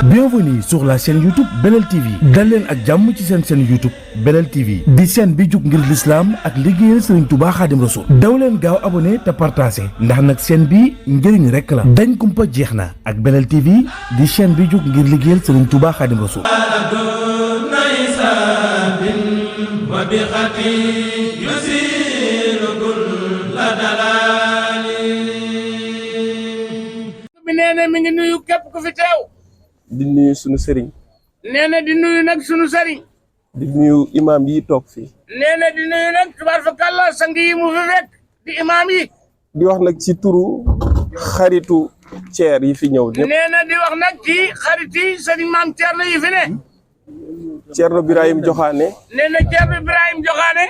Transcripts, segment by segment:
Bienvenue sur la chaîne YouTube Belel TV dal leen ak jàmm ci seen chaîne YouTube Belel TV di chaîne bi jug ngir l'islam ak liggéeyal Serigne Touba Khadim Rassoul daw leen gaaw abonné te partagé ndax nag chaîne bi njëriñ rek la dañ kumpa jeex na ak Belel TV di chaîne bi jug ngir liggéeyal Serigne Touba Khadim Rassoul nee na mi ngi nuyu képp ku fi teew. di nuyu sunu sëriñ. nee na di nuyu nag sunu sëriñ. di nuyu imaam yi toog fii. nee na di nuyu nag tubaarkalla sang yi mu fi fekk di imaam yi. di wax nag ci turu xaritu Ceer yi fi ñëw. nee na di wax nag ci xarit yi sëriñ maam Thierno yi fi ne. Thierno Birahim Joxaane. nee na Thierno Birahim Joxaane.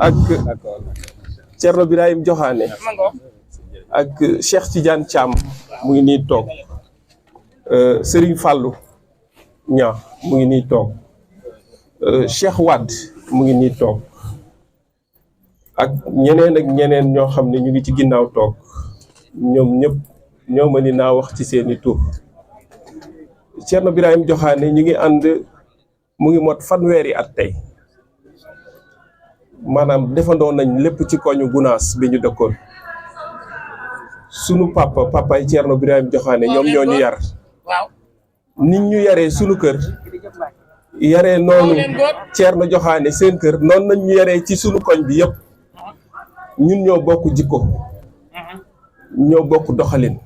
ak Thierno Birahim Joxaane. mango. ak Cheikh Tidiane Thiam mu ngi nii toog Serigne Fallou Ña mu ngi nii toog Cheikh Wade mu ngi nii toog ak ñeneen ñoo xam ne ñu ngi ci ginnaaw toog ñoom ñëpp ñoo ma ni naa wax ci seeni tur. Thierno Birahim Joxaane ñu ngi ànd mu ngi mot fanweeri at tey maanaam defandoo nañ lépp ci koñu Gunaas bi ñu dëkkoon. sunu papa Thierno Birahim Joxaane ñoom ñoo ñu yar. waaw. nit ñu yaree sunu kër. yaree noonu Thierno Joxaane seen kër noonu nañ ñu yaree ci sunu koñ bi yëpp. ñun ñoo bokk jikko. ñoo bokk doxalin.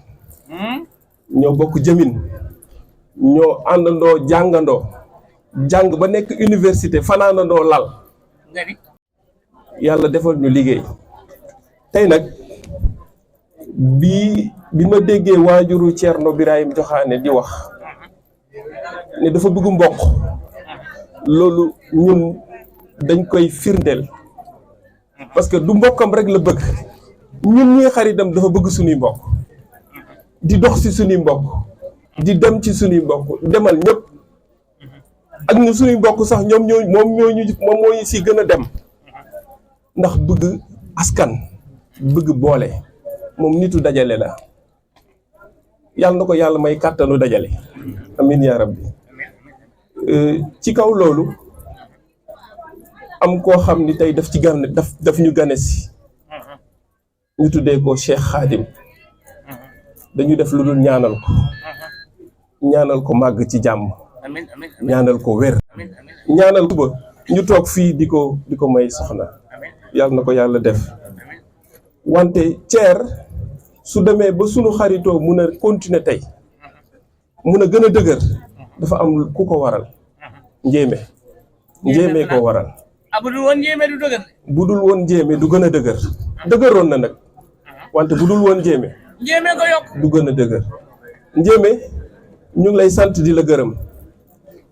ñoo bokk jëmin. ñoo àndandoo jàngandoo. jàng ba nekk université fanaanandoo lal. yàlla defal ñu liggéey. tey nag. bi ma déggee waajuru Thierno Birahim Joxaane di wax ne dafa bëgg mbokk loolu ñun dañ koy firndeel parce que du mbokkam rek la bëgg ñun ñuy xaritam dafa bëgg suñuy mbokk di dox ci suñuy mbokk di dem ci suñuy mbokk demal ñëpp ak ñu suñuy mbokk sax moom moo ñu si gën a dem ndax bëgg askan bëgg boole moom nitu dajale la yàlla na ko yàlla may kàttanu dajale amin yaa rabbi ci kaw loolu am koo xam ni tey daf ñu gane si ñu tuddee ko Cheikh Khadim dañu def lu dul ñaanal ko màgg ci jàmm ñaanal ko wér ñaanal ko ba ñu toog fii di ko may soxna yàlla na ko yàlla def wante Ceer su demee ba sunu xaritoo mun a continuer tey mun a gën a dëgër dafa am ku ko waral njéeme ko waral. bu dul woon njéeme du dëgër. bu dul woon njéeme du gën a dëgër dëgëroon na nag wante bu dul woon njéeme. njéeme ko yokk du gën a dëgër. njéeme ñu ngi lay sant di la gërëm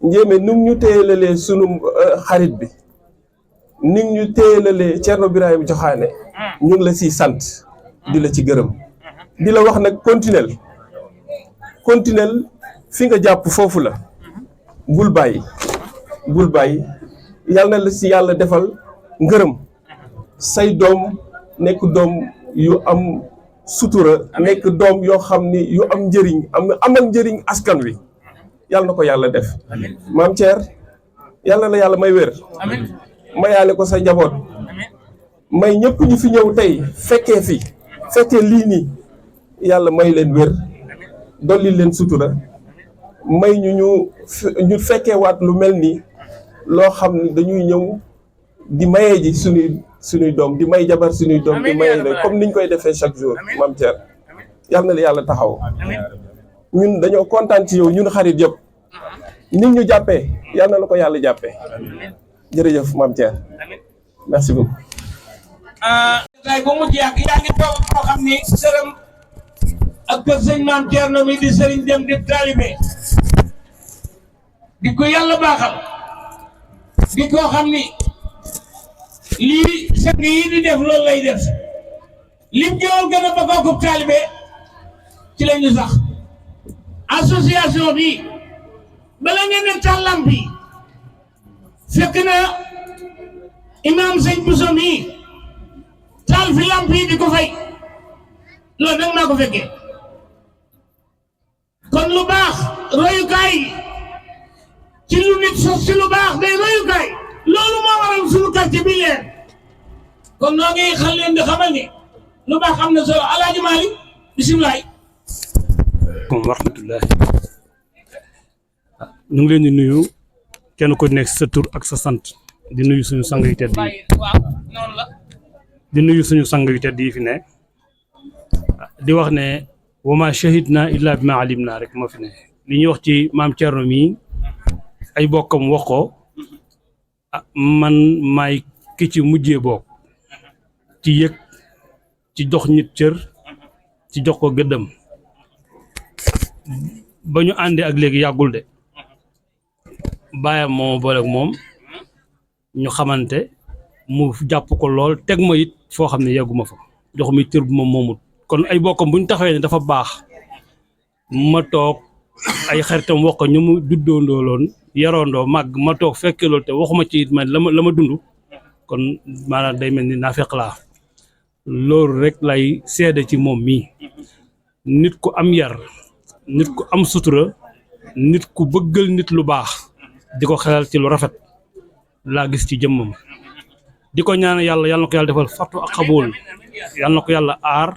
njéeme nu ñu téyelalee sunu xarit bi ni ñu téyelalee Thierno Birahim Joxaane ñu ngi la siy sant di la ci gërëm di la wax nag continuel fi nga jàpp foofu la bul bàyyi yàlla na la si yàlla defal ngërëm say doom nekk doom yu am sutura nekk doom yoo xam ni yu am njëriñ amal njëriñ askan wi yàlla na ko yàlla def maam Thier yàlla na la yàlla may wér mayaale ko sa njaboot may ñëpp ñu fi ñëw tey fekkee lii nii yàlla may leen wér dolli leen sutura may ñu fekkee waat lu mel nii loo xam ne dañuy ñëw di mayee ji suñuy doom di may jabar suñuy doom di mayee comme niñ koy defee chaque jour maam Thier yàlla na la yàlla taxaw ñun dañoo kontaan ci yow ñun xarit yëpp nit ñu jàppee yàlla na la ko yàlla jàppee jërëjëf maam Thier merci beaucoup. day ba mu jeex yaa ngi toog koo xam ni sërëm ak kër sëñ maam Thierno mi di sëriñ dem di taalibe di ko yàlla baaxal di koo xam ni lii sang yi di def loolu lay def lim ñëwal gën a bëgg ko taalibe ci la ñu sax association bi bala ngeen ne tàllam bi fekk na imam sëñ Bousso mi taal fi lamp yi di ko fay loolu nag maa ko fekkee kon lu baax royukaay ci lu nit sos ci lu baax day royukaay loolu moo waral suñu quartier bi leer kon noo ngi xal leen di xamal ni lu baax am na solo Alaaji Maalik bisimilah. wa rahmatullahi ñu ngi leen di nuyu kenn ku nekk sa tur ak sa sant di nuyu suñu sang yu tedd yi di nuyu suñu sang yu tedd yi fi ne di wax ne wa ma shahidna illa bima alimna rek moo fi ne li ñuy wax ci maam Thierno mii ay bokkam wax ko man maay ki ci mujjee bokk ci yëg ci jox nit cër ci jox ko gëddam ba ñu àndee ak léegi yàggul de baayam moo boole ak moom ñu xamante mu jàpp ko lool teg ma it foo xam ne yegguma fa jox mi cër bu ma moomut kon ay bokkam bu ñu taxawee ne dafa baax ma toog ay xaritam wax ko ñu mu juddoondoo loon yaroondoo màgg ma toog fekke loolu te waxuma ci it man la ma dund kon maanaam day mel ni naa fekk laa loolu rek lay seede ci moom mii nit ku am yar nit ku am sutura nit ku bëggal nit lu baax di ko xelal ci lu rafet laa gis ci jëmmam di ko ñaan yàlla yàlla na ko yàlla defal fattu ak xabool yàlla na ko yàlla aar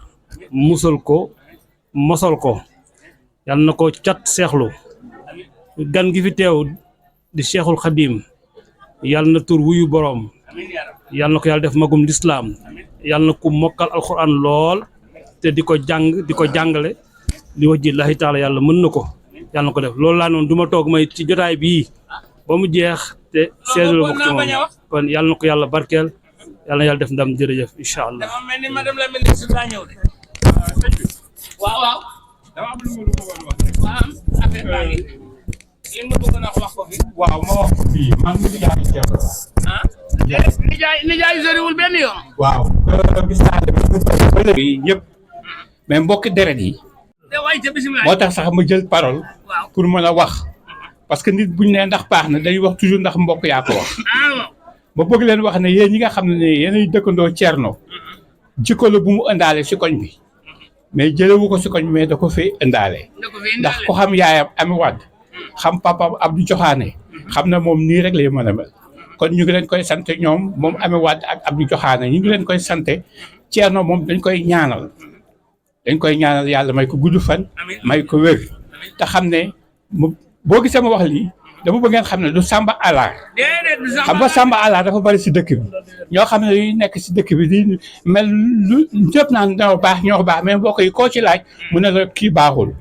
musal ko mosal ko yàlla na ko cat seexlu gan gi fi teew di Cheikhul Khadim yàlla na tur wuyu boroom yàlla na ko yàlla def magum lislaam yàlla na ku mokkal alxuraan lool te di ko jàng di ko jàngale li wajji laahi taala yàlla mën na ko yàlla na ko def loolu laa noonu du ma toog may ci jotaay bii ba mu jeex te seedal bokk ci moom kon yàlla na ko yàlla barkeel yàlla na yàlla def ndam jërëjëf incha allah. dafa mel ni madame la ministre daa ñëw de. waaw. dama am lu ma bëggoon wax. waaw affaire baa ngi li ma bëggoon wax ko fi. waaw ma wax ko fii man mi nijaay Cheikh la. ah nijaay soriwul benn yoon. waaw gis naa ne bi ñëpp mais mbokki deret yi moo tax sax ma jël parole pour mën a wax parce que nit buñ ne ndax baax na dañuy wax toujours ndax mbokk yaa ko wax ma bëgg leen wax ne yéen ñi nga xam ne yéenay dëkkandoo Thierno jikko la bu mu ëndaale si koñ bi mais jëlewu ko si koñ bi mais da ko fi ëndaale ndax ko xam yaayam Ami Wade xam papaam Abdou Joxaane xam na moom nii rek lay mën a mel kon ñu ngi leen koy sant ñoom moom Ami Wade ak Abdou Joxaane ñu ngi leen koy sante Thierno moom dañ koy ñaanal yàlla may ko gudd fan may ko wér te xam ne boo gisee ma wax lii dama bëgg ngeen xam ne du Samba Alaar xam nga Samba Alaar dafa bari si dëkk bi ñoo xam ne yu nekk si dëkk bi di mel lu ñëpp naan ñoo baax mais mbokk yi koo ci laaj mu ne la kii baaxul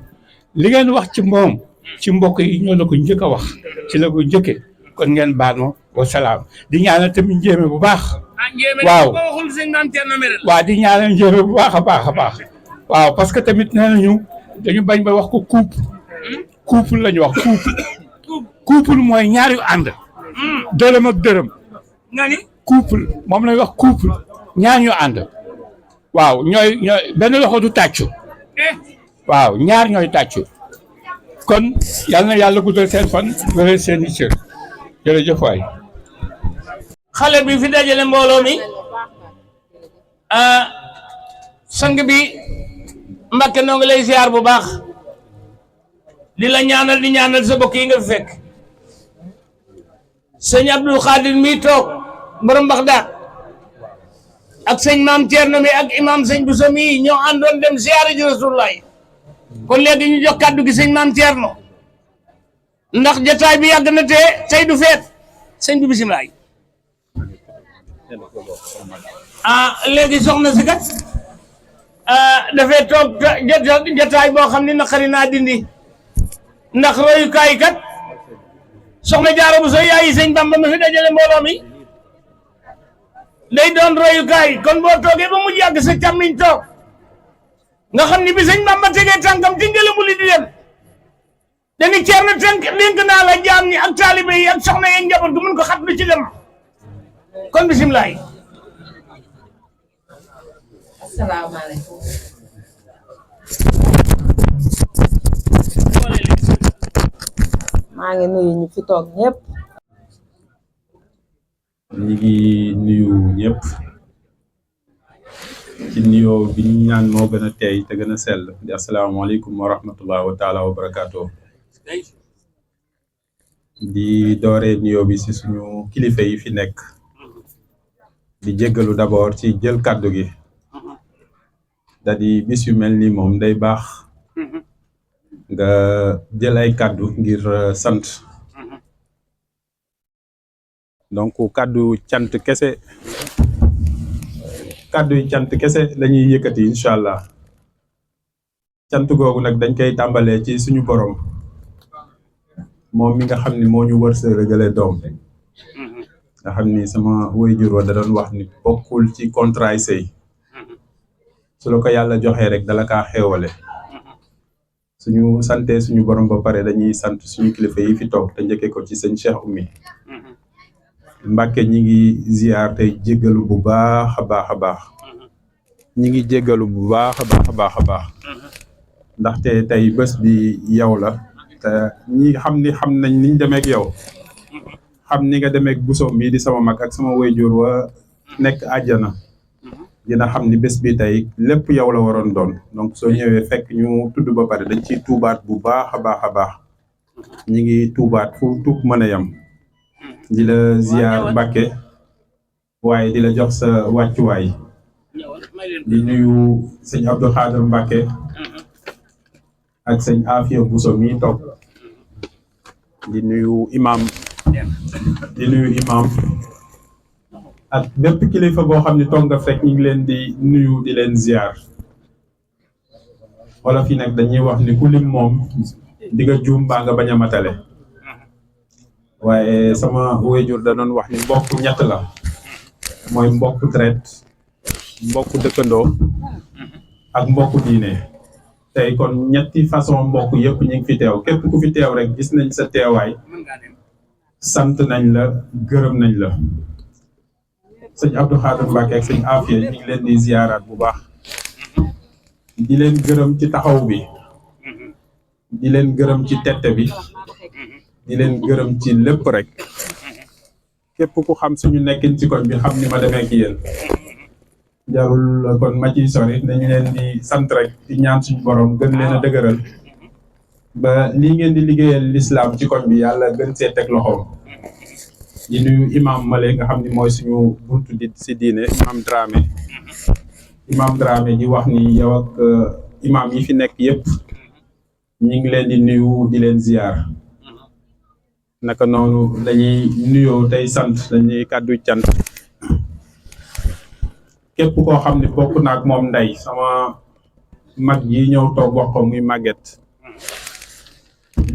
li ngeen wax ci moom ci mbokk yi ñoo la ko njëkk a wax ci la ko njëkke kon ngeen baal ma wa salaam di ñaanal tamit njéeme bu baax waaw di ñaanal njéeme bu baax a baax waaw parce que tamit nee nañu dañu bañ ba wax ko couple la ñu wax couple mooy ñaar yu ànd dërëm ak dërëm couple moom lañu wax couple ñaar yu ànd waaw ñooy benn loxo du tàccu waaw ñaar ñooy tàccu kon yal na yàlla guddal seen fan wéral seen i cër jërëjëf waay xale bi fi dajale mbooloo mi sang bi Mbàkke noo ngi lay ziar bu baax di la ñaanal di ñaanal sa bokk yi nga fi fekk sëñ Abdou Khadir mi toog borom Baxdaad ak sëñ maam Thierno mi ak imam sëñ Bousso mi ñoo àndoon dem ziar ji Rasulullah kon léegi ñu jox kàddu gi sëñ maam Thierno ndax jotaay bi yàgg na te tey du feet sëñ bi bisimilah. léegi soxna si kat dafay toog jotaay boo xam ne naqari naa dindi ndax royukaay kat soxna Jaara Buso yaayi sëñ Bamba mi fi dajale mbooloo mi day doon royukaay kon boo toogee ba mu yàgg sa càmmiñ toog nga xam ni bi sëñ Bamba tegee tànkam ci ngelamu li di dem dañu Ceerno tënk dénk naa la jaam ñi ak taalibe yi ak soxna yeeg njaboot gu mun ko xat lu ci dem kon bisimilah. asalaamaaleykum. maa ngi nuyu ñu fi toog ñëpp. ñu ngi nuyu ñëpp ci nuyoo bi ñu ñaan moo gën a teey te gën a sell di asalaamaaleykum wa rahmatullah wa taala wa barakaatu. di dooree nuyoo bi ci suñu kilifa yi fi nekk di jéggalu d'abord ci jël kàddu gi da di bis yu mel ni moom day baax nga jël ay kàddu ngir sant donc kàddu cant kese lañuy yëkkati incha allah cant googu nag dañ koy tàmbalee ci suñu borom moom mi nga xam ni moo ñu wërsëgale doom nga xam ni sama waajur wa da doon wax ni bokkul ci contrat sëy su la ko yàlla joxee rek dala kaa xéewale suñu sante suñu borom ba pare dañuy sant suñu kilifa yi fi toog te njëkkee ko ci sëñ Cheikh Oumy Mbàkke ñi ngi ziar tey jéggalu bu baax a baax ñi ngi jéggalu bu baax a baax ndaxte tey bés bi yow la te ñi xam nañ niñ demeek yow xam ni nga demeek Bousso mii di sama mag ak sama waajur wa nekk àjjana dina xam ni bés bi tey lépp yow la waroon doon donc soo ñëwee fekk ñu tudd ba pare dañ ciy tuubaat bu baax a baax ñi ngi tuubaat fu tuub mën a yem di la ziar Mbàkke waaye di la jox sa wàccuwaay di nuyu sëñ Abdou Khader Mbàkke ak sëñ Afia Bousso mi toog di nuyu imam ak bépp kilifa boo xam ne toog nga fekk ñu ngi leen di nuyu di leen ziar wala fi nag dañuy wax ni ku lim moom di nga juum baa nga bañ a matale waaye sama waajur da doon wax ni mbokk ñett la mooy mbokk deret mbokk dëkkandoo ak mbokk diine tey kon ñetti façon mbokk yëpp ñu ngi fi teew képp ku fi teew rek gis nañ sa teewaay sant nañ la gërëm nañ la sëñ Abdou Khader Mbacke ak sëñ Afia ñu ngi leen di ziaraat bu baax di leen gërëm ci taxaw bi di leen gërëm ci tette bi di leen gërëm ci lépp rek képp ku xam suñu nekkin ci koñ bi xam ni ma demee ki yéen jarul kon ma ciy sori dañu leen di sant rek di ñaan suñu borom gën leen a dëgëral ba lii ngeen di liggéeyal l'islam ci koñ bi yàlla gën see teg loxoom di nuyu imam Male nga xam ni mooy suñu buntu di si diine imam Dramé di wax ni yow ak imam yi fi nekk yëpp ñu ngi leen di nuyu di leen ziar naka noonu dañuy nuyoo tey sant dañuy kàddu cant képp koo xam ne bokk na ak moom ndey sama mag yi ñëw toog wax ko muy màgget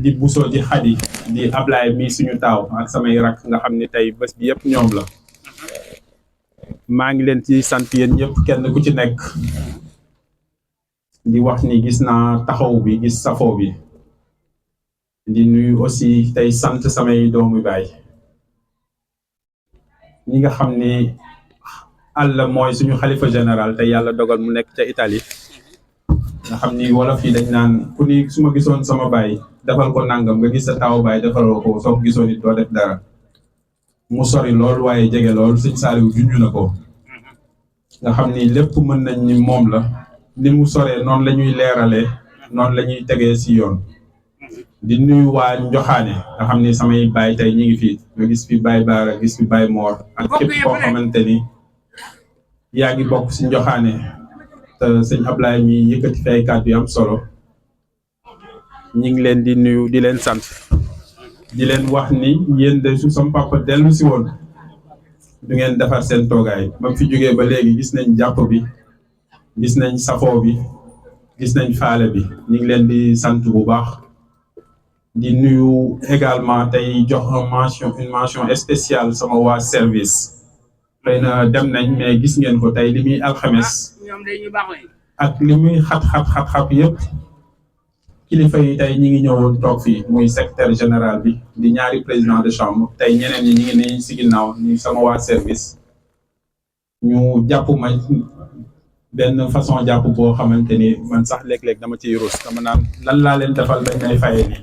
di Bousso di Xadi di Ablaye mi suñu taaw ak samay rak nga xam ne tey bés bi yëpp ñoom la maa ngi leen ci sant yéen ñëpp kenn ku ci nekk di wax ni gis naa taxaw bi gis safoo bi di nuyu aussi tey sant samay doomu baay ñi nga xam ni àll mooy suñu xalifa général te yàlla dogal mu nekk ca Italie nga xam ni wolof yi dañ naan ku ni su ma gisoon sama baay defal ko nangam nga gis sa taaw baay defaloo ko soo ko gisoon it doo def dara mu sori lool waaye jege lool sëñ Saliou junj na ko nga xam ni lépp mën nañ ni moom la ni mu soree noonu la ñuy leeralee noonu la ñuy tegee si yoon di nuyu waa Njoxaane nga xam ni samay baay tey ñi ngi fi nga gis fi Baay Baara gis fi Baay Moor ak képp koo xamante ni yaa ngi bokk si Njoxaane te sëñ Ablaye mi yëkkati fi ay kàddu yu am solo ñi ngi leen di nuyu di leen sant di leen wax ni yéen de su sama papa dellu si woon du ngeen defar seen toogaay ba fi jógee ba léegi gis nañ jàpp bi gis nañ safoo bi gis nañ faale bi ñu ngi leen di sant bu baax di nuyu également tey jox une mention spéciale sama waa service xëy na dem nañ mais gis ngeen ko tey li muy alxames ak li muy xat yëpp kilifa yi tey ñi ngi ñëwoon toog fii muy secrétaire général bi di ñaari président de chambre tey ñeneen ñi ñi ngi ni si ginnaaw ñu sama waa service ñu jàpp ma benn façon jàpp boo xamante ni man sax léeg-léeg dama ciy rus dama naan lan laa leen defal dañ may fayee nii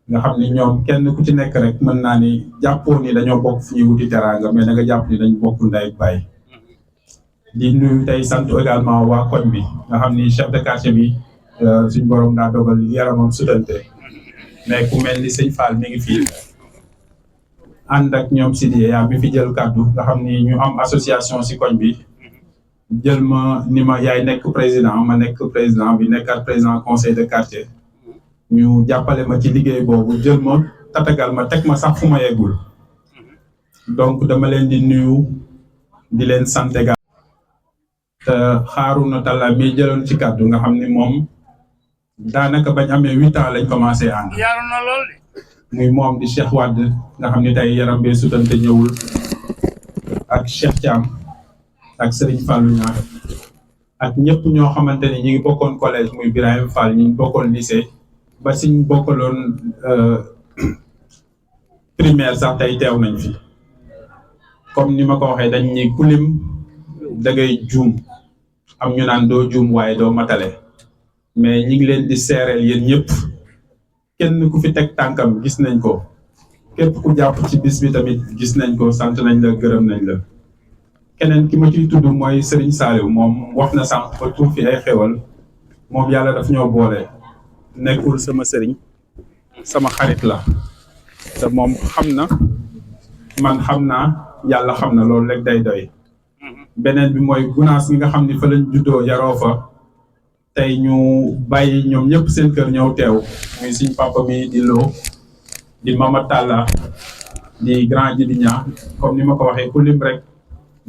nga xam ni ñoom kenn ku ci nekk rek mën naa ni jàppoo ni dañoo bokk fi ñuy wuti teraanga mais da nga jàpp ni dañ bokk ndey ak baay di nuyu tey sant également waa koñ bi nga xam ni chef de quartier bi suñ borom daa dogal yaramam sutante mais ku mel ni sëñ Fall mi ngi fii ànd ak ñoom Sidiya yaa mi fi jël kàddu nga xam ni ñu am association si koñ bi jël ma ni ma yaay nekk président ma nekk président bi nekkaat président conseil de quartier ñu jàppale ma ci liggéey boobu jël ma tatagal ma teg ma sax fu ma yeggul donc dama leen di nuyu di leen sant te Harouna Talla mi jëloon ci kàddu nga xam ni moom daanaka bañ amee 8 ans lañ commencé ànd muy moom di Cheikh Wade nga xam ni tey yaram bee sutante ñëwul ak Cheikh Thiam ak Serigne Fallou Niang ak ñëpp ñoo xamante ni ñi ngi bokkoon collège muy Birahim Fall ñi ngi bokkoon lycée ba siñ bokkaloon primaire sax tey teew nañ fi comme ni ma ko waxee dañ ni kulim da ngay juum am ñu naan doo juum waaye doo matale mais ñi ngi leen di seereel yéen ñëpp kenn ku fi teg tànkam gis nañ ko képp ku jàpp ci bis bi tamit gis nañ ko sant nañ la gërëm nañ la keneen ki ma ciy tudd mooy Serigne Saliou moom wax na sànq ba tuur fi ay xewal moom yàlla daf ñoo boole nekkul sama sëriñ sama xarit la te moom xam na man xam naa yàlla xam na loolu rek day doy beneen bi mooy gunaas gi nga xam ni fa lañ juddoo yaroo fa tey ñu bàyyi ñoom ñëpp seen kër ñëw teew muy suñ papa mi di Lo di Mama Talla di grand ji di ñaa comme ni ma ko waxee ku lim rek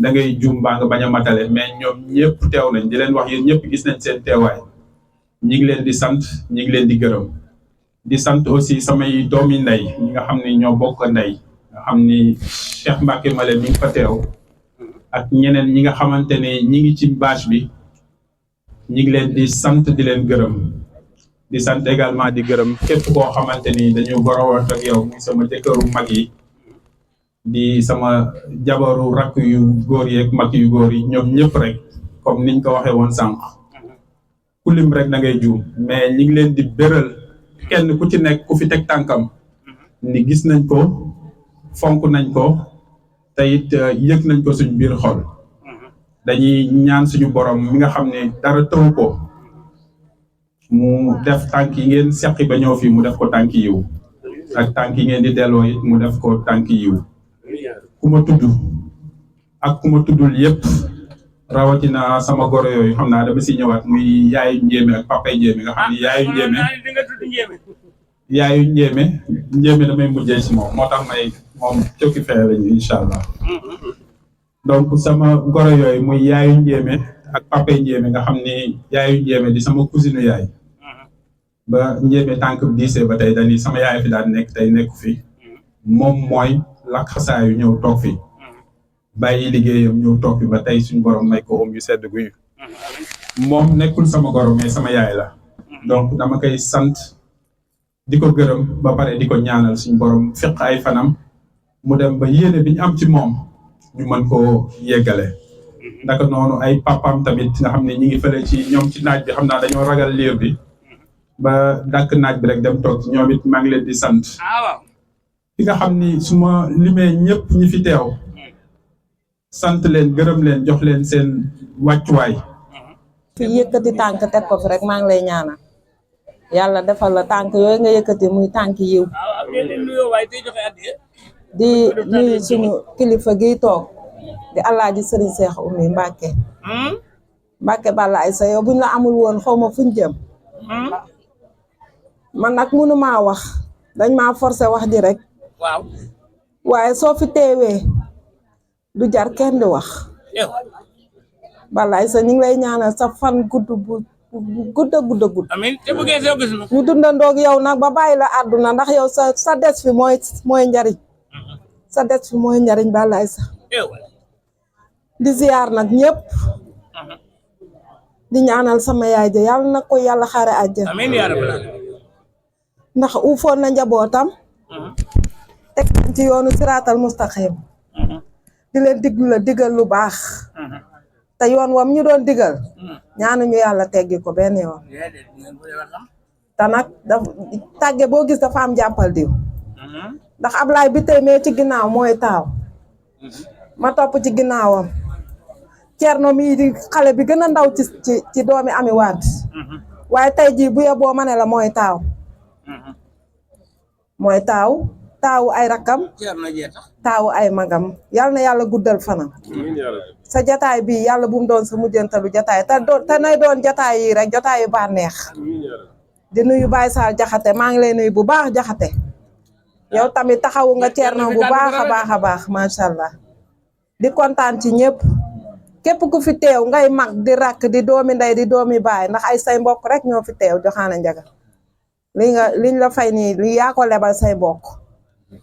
da ngay juum baa nga bañ a matale mais ñoom ñëpp teew nañ di leen wax yéen ñëpp gis nañ seen teewaay ñi ngi leen di sant ñi ngi leen di gërëm di sant aussi samay doomi ndey ñi nga xam ni ñoo bokk ndey nga xam ni Cheikh Mbacke Male mi ngi fa teew ak ñeneen ñi nga xamante ne ñi ngi ci bâche bi ñi ngi leen di sant di leen gërëm di sant également di gërëm képp koo xamante ni dañu gorowoon ak yow muy sama jëkkëru mag yi di sama jabaru rakk yu góor yi ak mag yu góor yi ñoom ñëpp rek comme niñ ko waxee woon sànq ku lim rek da ngay juum mais ñi ngi leen di béral kenn ku ci nekk ku fi teg tànkam ni gis nañ ko fonk nañ ko te it yëg nañ ko suñu biir xol dañuy ñaan suñu borom mi nga xam ne dara tëw ko mu def tànk yi ngeen seqi ba ñëw fii mu def ko tànk yiw ak tànk yi ngeen di delloo it mu def ko tànk yiw ku ma tudd ak ku ma tuddul yëpp rawatina sama goro yooyu xam naa dama si ñëwaat muy yaayu njéeme ak papay njéeme nga xam ni yaayu njéeme damay mujjee si moom moo tax may moom cokki fee lañu incha allah donc sama goro yooyu muy yaayu njéeme ak papay njéeme nga xam ni yaayu njéeme di sama cousine yaay ba njéeme tànk bi diisee ba tey dañi sama yaay fi daan nekk tey nekku fi moom mooy lakk xasaayu ñëw toog fi bàyyi liggéeyam ñëw toog fi ba tey suñu borom may ko yu sedd guyu moom nekkul sama goro mais sama yaay la donc dama koy sant di ko gërëm ba pare di ko ñaanal suñu borom fiq ay fanam mu dem ba yéene bi ñu am ci moom ñu mën koo yeggale ndaka noonu ay papam tamit nga xam ne ñi ngi fële ci ñoom ci naaj bi xam naa dañoo ragal liir bi ba dàkk naaj bi rek dem toog ñoom it maa ngi leen di sant ki nga xam ni su ma limee ñëpp ñi fi teew sant leen gërëm leen jox leen seen wàccuwaay fi yëkkati tànk teg ko fi rek maa ngi lay ñaanal yàlla defal la tànk yooyu nga yëkkati muy tànk yiw di nuyu suñu kilifa gi toog di Alaaji Sëriñ Seex Umi Mbàkke Balla ay sa yow buñ la amul woon xaw ma fuñ jëm man nag mënumaa wax dañ maa forcé wax ji rek waaye soo fi teewee du jar kenn di wax Balla ay sa ñu ngi lay ñaanal sa fan gudd bu gudd amiin te bëggee soo gis ñu dundandoog yow nag ba bàyyi la àdduna ndax yow sa des fi mooy njariñ sa des fi mooy njariñ Balla ay sa di ziar nag ñëpp di ñaanal sama yaay ja yàlla na ko yàlla xaare àjjana amiin yaa rabbal ndax uufoon na njabootam teg ci yoonu siraatal mustaqim di leen digal lu baax te yoon wam ñu doon digal ñaanuñu yàlla teggi ko benn yoon te nag tàgge boo gis dafa am jàppal diw ndax Ablaye bi tey mee ci ginnaaw mooy taaw ma topp ci ginnaawam Cerno mii di xale bi gën a ndaw ci doomi Ami Wade waaye tey jii bu yeboo ma ne la mooy taaw mooy taawu ay rakkam taawu ay magam yal na yàlla guddal fanam sa jataay bi yàlla bu mu doon sa mujjantalu jataay te nay doon jataay yi rek jataayu bànneex di nuyu Baye Sall Jaxate maa ngi lay nuyu bu baax Jaxate yow tamit taxawu nga Thierno bu baax a baax macha allah di kontaan ci ñëpp képp ku fi teew ngay mag di rakk di doomi ndey di doomi baay ndax ay say mbokk rek ñoo fi teew Joxaana Njaga liñ la fay nii li yaa ko lebal say mbokk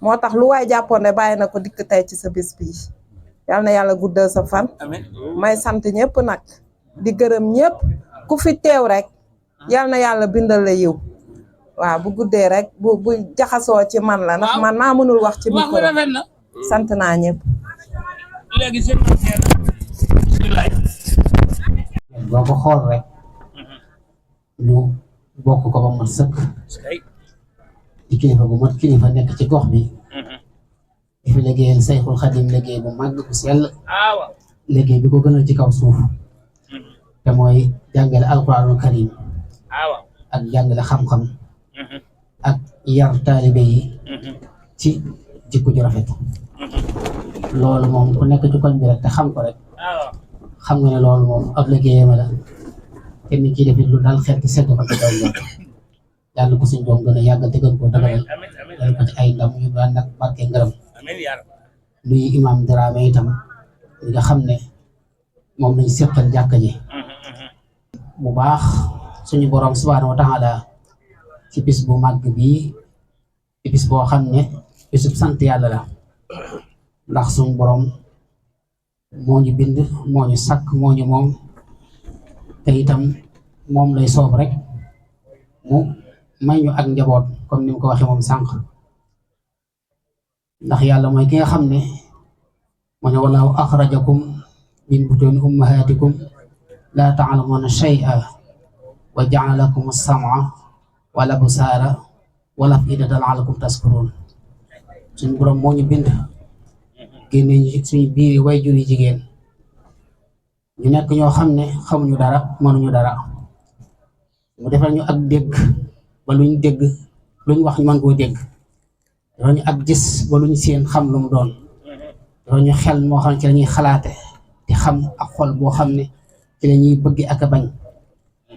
moo tax lu waay jàppoon ne bàyyi na ko dikk tey ci sa bis bii yal na yàlla guddal sa fan may sant ñëpp nag di gërëm ñëpp ku fi teew rek yal na yàlla bindal la yiw waaw bu guddee rek bu jaxasoo ci man la ndax man maa mënul wax ci micro sant naa ñëpp boo ko xool rek ñu bokk ko ba mat sëkk di kilifa bu mat kilifa nekk ci gox bi di fi liggéeyal Sayxul Xadim liggéey bu màgg bu sell liggéey bi ko gënal ci kaw suuf te mooy jàngale alquraanul karim ak jàngale xam-xam ak yar taalibe yi ci jikko ju rafet loolu moom ku nekk ci koñ bi rek te xam ko rek xam nga ne loolu moom ab liggéeyam la te nit ki defit lu dal xel te sedd ko ci daw yoon yàlla ko suñ doom gën a yàggal te gën koo dëgëral dal ko ci ay ndam yu daan nag barke ngërëm luy imam Dramé itam li nga xam ne moom lañ seqal jàkka ji bu baax suñu borom subhaanahu wa taala ci bis bu màgg bii ci bis boo xam ne bisub sant yàlla la ndax suñu borom moo ñu bind moo ñu sàkk moo ñu moom te itam moom lay soob rek mu may ñu ak njaboot comme ni mu ko waxee moom sànq ndax yàlla mooy ki nga xam ne moo ne wallahu axrajakum min butuuni ummahatikum laa ta'lamuuna shay'an wa ja'ala lakum as-sam'a wal absaara wal af'idata la'allakum tashkuruun suñu borom moo ñu bind génne ñu suñu biir waajur yi jigéen ñu nekk ñoo xam ne xamuñu dara mënuñu dara mu defal ñu ak dégg ba luñ dégg luñ wax ñu mën koo dégg defal ñu ak gis ba luñ seen xam lu mu doon defal ñu xel moo xam ne ci la ñuy xalaate di xam ak xol boo xam ne ci la ñuy bëgg ak a bañ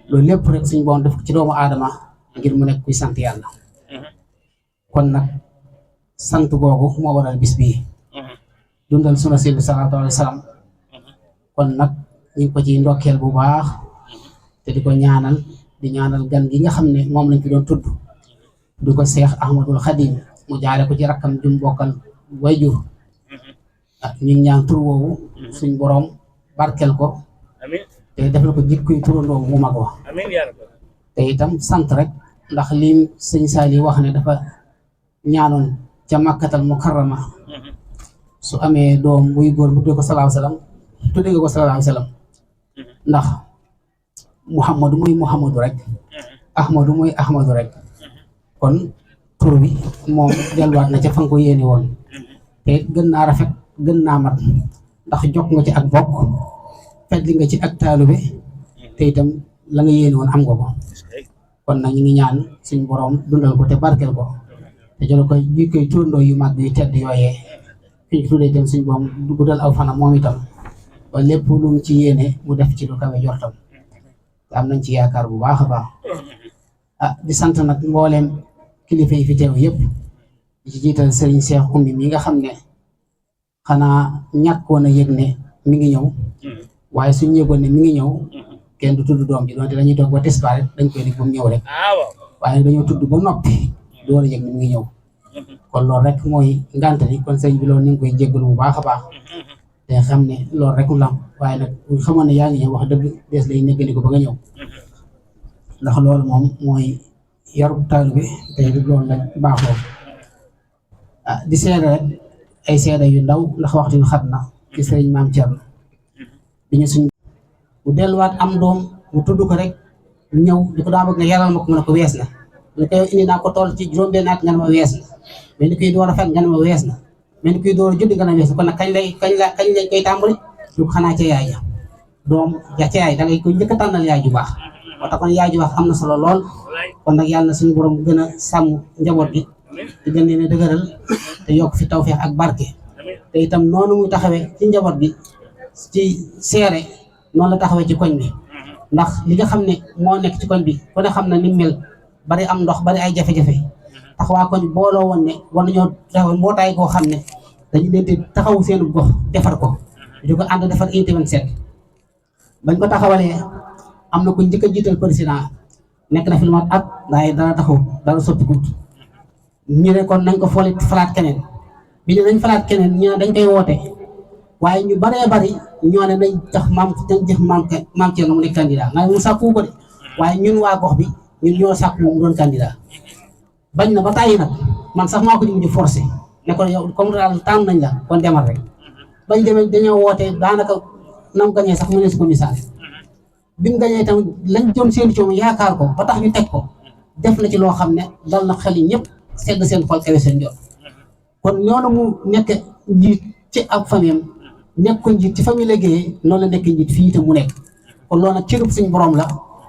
loolu lépp rek suñu boon def ci doomu aadama ngir mu nekk kuy sant yàlla kon nag sant googu moo waral bis bii dundal suna si sallallahu alayhi wa sallam kon nag ñu ngi ko ci ndokkeel bu baax te di ko ñaanal di ñaanal gan gi nga xam ne moom lañ fi doon tudd du ko Seex Ahmadul Xadim mu jaare ko ci rakkam jum bokkal wayjur ñu ngi ñaan tur woowu suñ borom barkel ko te defal ko jikkoy turandoo mu mag wax te itam sant rek ndax lim sëñ Saali wax ne dafa ñaanoon ca Makkatal Mukarrama su amee doom buy góor bu tuddee ko salaahu salaam tuddee ko salaahu salaam ndax Muhammadu muy Muhammadu rek Ahmadu muy Ahmadu rek kon tur bi moom delluwaat na ca fa nga ko yéene woon te gën naa rafet gën naa mat ndax jokk nga ci ak bokk fetli nga ci ak taalube te itam la nga yéene woon am nga ko kon nag ñu ngi ñaan suñ borom dundal ko te barkel ko te jël ko ji koy turandoo yu mag yu tedd yooyee fi ñu tuddee itam suñ borom guddal aw fanam moom itam ba lépp lu mu ci yéene mu def ci lu kawe jortam te am nañ ci yaakaar bu baax a baax di sant nag mbooleem kilifa yi fi teew yëpp di ci jiital Serigne Cheikh Oumy mi nga xam ne xanaa ñàkkoon a yëg ne mi ngi ñëw waaye suñ yëgoon ne mi ngi ñëw kenn du tudd doom ji doonte dañuy toog ba tisbaar dañ koy dégg ba mu ñëw rek waaye dañoo tudd ba noppi door a yëg ne mi ngi ñëw kon loolu rek mooy ngant li kon sëñ bi loolu ñu ngi koy jéggalu bu baax a baax te xam ne loolu rek la waaye nag bu xamoon ne yaa ngi ñëw wax dëgg des lay néggandiku ba nga ñëw ndax loolu moom mooy yarub taalibe te loolu lañ baaxoo di seede rek ay seede yu ndaw ndax waxtu yu xat na ci sëriñ Maam Thierno bi ñu suñ bu delluwaat am doom bu tudd ko rek ñëw di ko daa bëgg nga yaral ma ko mu ne ko wees na mu ne ko indi naa ko toll ci juróom-benn at nga ne ma wees na mais ni koy door a fekk nga ne ma wees na mais ni koy door a judd nga ne wees na kon nag kañ lañ koy tàmbali lu ko xanaa ca yaay ja doom ja ca yaay da ngay koy njëkk a tànnal yaay ju baax moo tax kon yaay ju baax am na solo lool kon nag yàlla na suñu borom gën a sàmm njaboot gi te gën leen a dëgëral te yokk fi tawfeex ak barke te itam noonu muy taxawee ci njaboot bi ci seere noonu la taxawee ci koñ bi ndax li nga xam ne moo nekk ci koñ bi ku ne xam na ni mel bari am ndox bari ay jafe-jafe tax waa koñ booloo woon ne war nañoo taxaw mbootaay koo xam ne dañu leen di taxawu seen gox defar ko di ko ànd defar unité 27 bañ ko taxawalee am na ku njëkk a jiital président nekk na fi lu mat at waaye dara taxaw dara soppikut ñu ne kon nañ ko falaat keneen bi ne nañ falaat keneen ñu ne dañ koy woote waaye ñu baree bari ñoo ne nañ jox maam Thierno mu nekk candidat nga mu sàkku ko de waaye ñun waa gox bi ñun ñoo sàkk moom mu doon candidat bañ na ba tàyyi nag man sax maa ko mujj forcé ne ko yow comme daal tànn nañ la kon demal rek bañ demee dañoo woote daanaka nam gañee sax mu ne su ko misaal bi mu gañee tamit lañ doon seen coono yaakaar ko ba tax ñu teg ko def na ci loo xam ne dal na xel yi ñëpp sedd seen xol kawe seen jot kon noonu mu nekk njiit ci ab famille nekk ko njiit ci famille liggéeyee noonu la nekk njiit fii itam mu nekk kon loolu nag cërub suñu borom la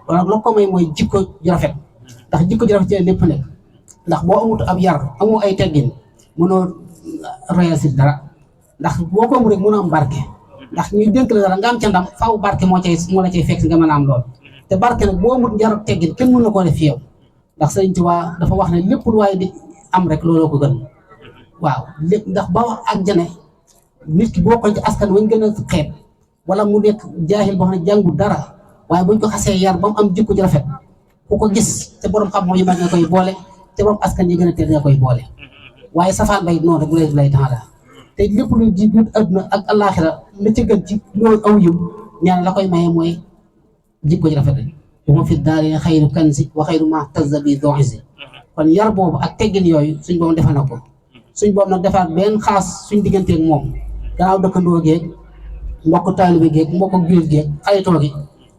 loolu nag loo ko may mooy jikko ju rafet ndax jikko ju rafet ci lépp nekk ndax boo amut ab yar amoo ay teggin mënoo réussir dara ndax boo ko amul rek mënoo am barke ndax ñu dénk la dara nga am ca ndam faaw barke moo la cay fekk nga mën a am lool te barke nag boo amut njar teggin kenn mën na koo def fi yow ndax Sëriñ Tuubaa dafa wax ne lépp lu waaye di am rek looloo ko gën waaw lépp ndax ba wax ak jane nit ki boo ko ci askan wañ gën a xeeb wala mu nekk jaahil boo xam ne jàngul dara waaye buñ ko xasee yar ba mu am jikko ju rafet ku ko gis te borom xam-xam yu mag nga koy boole te borom askan yi gën a teel nga koy boole waaye safaan bay noonu rek bu lay taala te lépp lu ji biir adduna ak àllaaxira la ca gën ci loolu aw yiw ñaan la koy maye mooy jikko ji rafet rek wa fi daarayni xayru kanzi wa xayru ma tazza bi doxisi kon yar boobu ak teggin yooyu suñ boobu defal na ko suñ boobu nag defaat benn xaas suñ digganteeg moom gannaaw dëkkandoo geeg mbokk taalibe geeg mbokk jullit geeg xaritoo gi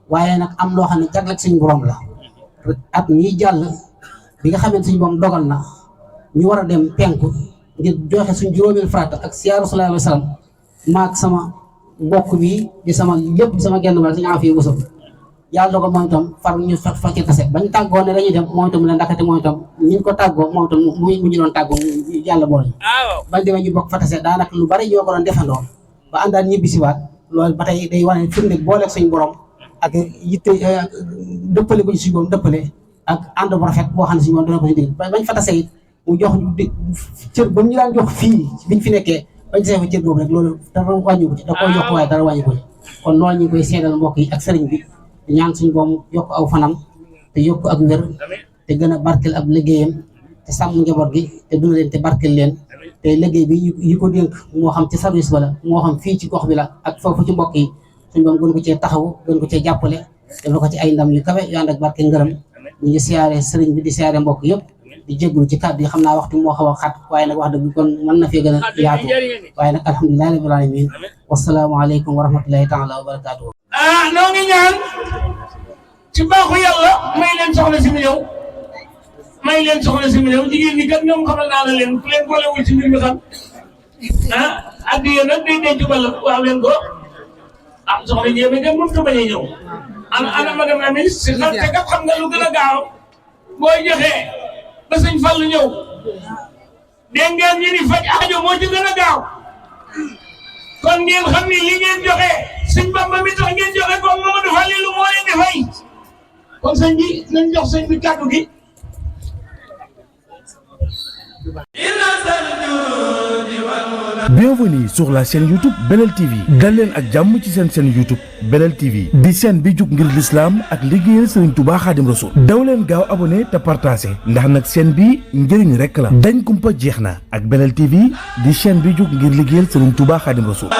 waaye nag am loo xam ne jagleel suñ borom la at ñiy jàll bi nga xamante suñ borom dogal na ñu war a dem penku ngir joxe suñ juróomeel farata ak siyaaru sallallahu alayhi wa sallam maag sama mbokk bi di sama lépp di sama genn wàll suñu affaire wësam yàlla dogal moom itam far ñu fa ci tase bañ tàggoo ne dañuy dem moom itam la ndakate moom itam ñu ko tàggoo moom itam mu ñu doon tàggoo yàlla boole ñu bañ demee ñu bokk fa tase daanaka lu bari ñoo ko doon defandoo ba àndaat ñibbisiwaat loolu ba tey day wane firnde booleeg suñ borom ak yitte dëppale ko ci suñ borom dëppale ak ànd bu rafet boo xam ne suñ borom dana ko ci digg bañ fa tase it mu jox cër ba mu ñu daan jox fii biñ fi nekkee bañ see fa cër boobu rek loolu dara wàññi ko ci da koy yokk waaye dara wàññi ko ci kon loolu ñu ngi koy seedal mbokk yi ak sëriñ bi ñaan suñu boom yokk aw fanam te yokk ak wér te gën a barkeel ab liggéeyam te sàmm njaboot gi te duna leen te barkeel leen te liggéey bi yi ko dénk moo xam ci service ba la moo xam fii ci gox bi la ak foofu ci mbokk yi suñu boom gën ko cee taxaw gën ko cee jàppale defal ko ci ay ndam yu kawe yu ànd ak barke ngërëm ñu ngi siyaare sëriñ bi di siyaare mbokk yëpp di jégalu ci kàddu yi xam naa waxtu moo xaw a xat waaye nag wax dëgg kon mën na fee gën a yaatu waaye nag alhamdulilahi rabbil alamin wasalaamaaleykum wa rahmatullahi taala wa barakatuhu noo ngi ñaan ci baaxu yàlla may leen soxna si mu ñëw may leen soxna si mu ñëw jigéen ñi kat ñoom xamal naa la leen ku leen boolewul ci mbir mi xam addiya nag day denc bala waaw leen ko soxna jéeme dem mënut a bañ a ñëw ana madame la ministre si xam te kat xam nga lu gën a gaaw booy joxee ba sëñ Fall ñëw dégg ngeen ñu ni faj aajo moo ci gën a gaaw kon ngeen xam ni li ngeen joxe sëñ Bamba mi tax ngeen joxe ko Mamadou Fallilou moo leen di fay kon sëñ bi nañ jox sëñ bi kàddu gi Bienvenue sur la chaîne YouTube Belel TV dal leen ak jàmm ci seen chaîne YouTube Belel TV di chaîne bi jug ngir l'islam ak liggéeyal Serigne Touba Khadim Rassoul daw leen gaaw abonné te partagé ndax nag chaîne bi njëriñ rekk la dañ kumpa jeex na ak Belel TV di chaîne bi jug ngir liggéeyal Serigne Touba Khadim Rassoul